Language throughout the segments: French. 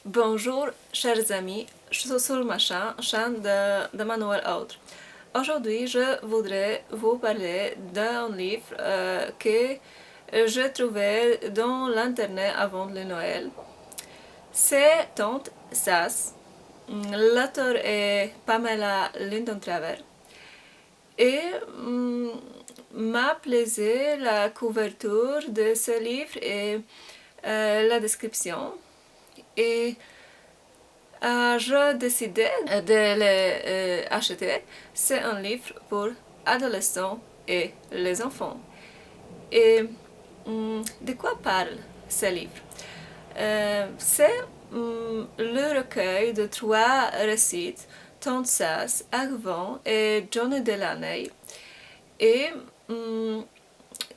Bonjour chers amis, je suis sur ma chaîne de Manuel Autre. Aujourd'hui, je voudrais vous parler d'un livre que j'ai trouvé dans l'internet avant le Noël. C'est Tante Sas. L'auteur est Pamela Lyndon Traver. Et m'a plaisé la couverture de ce livre et la description. Et je décidé de l'acheter. C'est un livre pour adolescents et les enfants. Et de quoi parle ce livre? C'est le recueil de 3 récits, Tante Sas, Arvan et Johnny Delaney. Et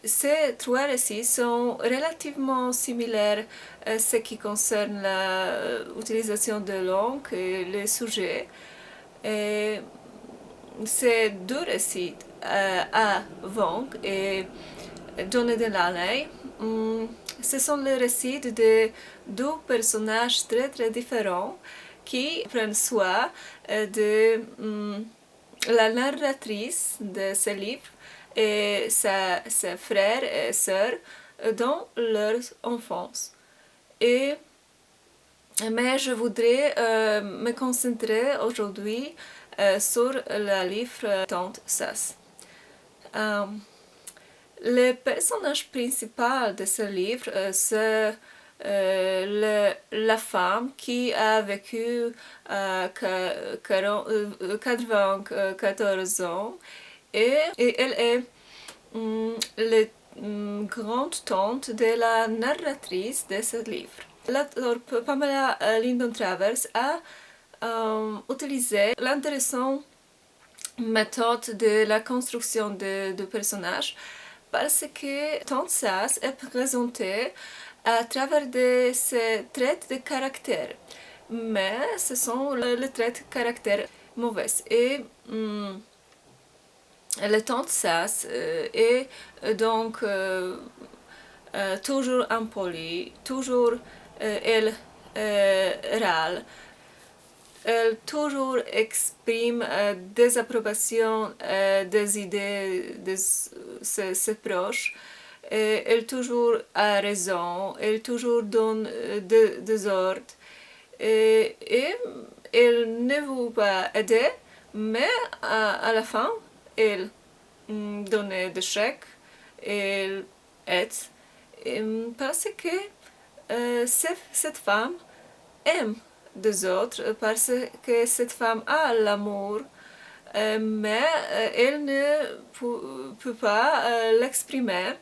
ces 3 récits sont relativement similaires à ce qui concerne l'utilisation de langue et les sujets. Et ces 2 récits, Arvan et Johnny Delaney, ce sont les récits de 2 personnages très différents qui prennent soin de la narratrice de ce livre et ses frères et sœurs dans leur enfance. Mais je voudrais me concentrer aujourd'hui sur le livre Tante Sas. Le personnage principal de ce livre, c'est la femme qui a vécu 94 ans et elle est la grande tante de la narratrice de ce livre. L'auteur Pamela Lyndon Travers a utilisé l'intéressante méthode de la construction de personnages parce que Tante Sas est présentée à travers ses traits de caractère, mais ce sont les traits de caractère mauvais. Et la Tante Sas est donc toujours impolie, toujours elle râle. Elle toujours exprime désapprobation des idées de ses proches. Elle toujours a raison, elle toujours donne des ordres. Et elle ne veut pas aider, mais à la fin, elle donne des chèques, elle aide. Parce que cette femme aime des autres, parce que cette femme a l'amour, mais elle ne peut pas l'exprimer.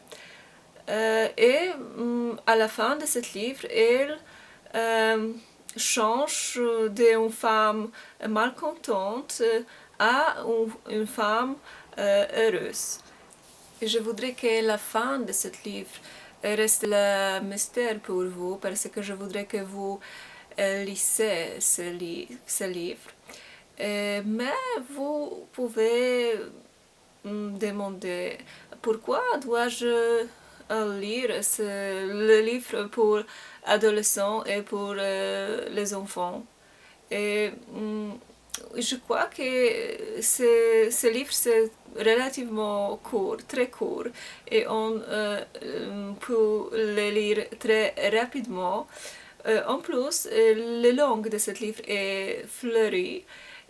Et à la fin de ce livre, elle change d'une femme malcontente à une femme heureuse. Et je voudrais que la fin de ce livre reste le mystère pour vous, parce que je voudrais que vous lisez ce livre. Mais vous pouvez demander pourquoi dois-je lire le livre pour adolescents et pour les enfants. Et je crois que ce livre c'est relativement court, très court, et on peut le lire très rapidement. En plus, la langue de ce livre est fleurie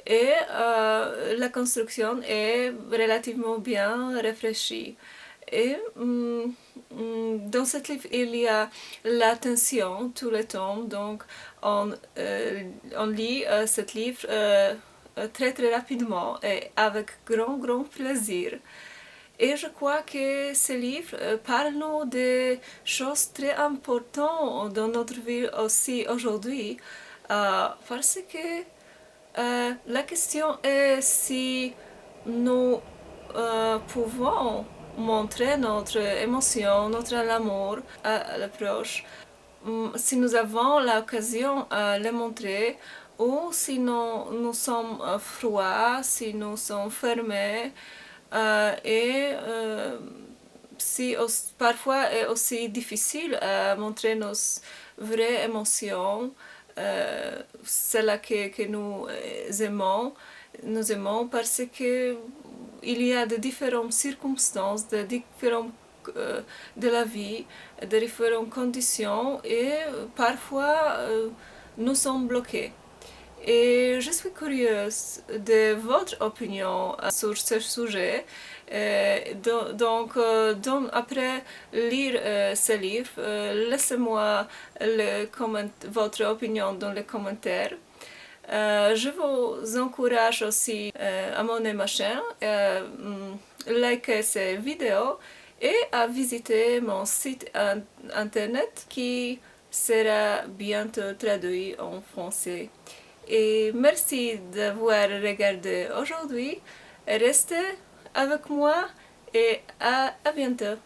et la construction est relativement bien réfléchie. Et dans ce livre, il y a l'attention tout le temps, donc on lit ce livre très très rapidement et avec grand plaisir. Et je crois que ce livre parle-nous de choses très importantes dans notre vie aussi aujourd'hui, parce que la question est si nous pouvons montrer notre émotion, notre amour à la proche, si nous avons l'occasion de le montrer, ou si nous sommes froids, si nous sommes fermés, et si parfois est aussi difficile à montrer nos vraies émotions, celles que nous aimons parce que il y a de différentes circonstances, de la vie, de différentes conditions et parfois nous sommes bloqués. Et je suis curieuse de votre opinion sur ce sujet. Après lire ce livre, laissez-moi votre opinion dans les commentaires. Je vous encourage aussi à abonner ma chaîne, liker ces vidéos et à visiter mon site internet qui sera bientôt traduit en français. Et merci d'avoir regardé aujourd'hui. Restez avec moi et à bientôt.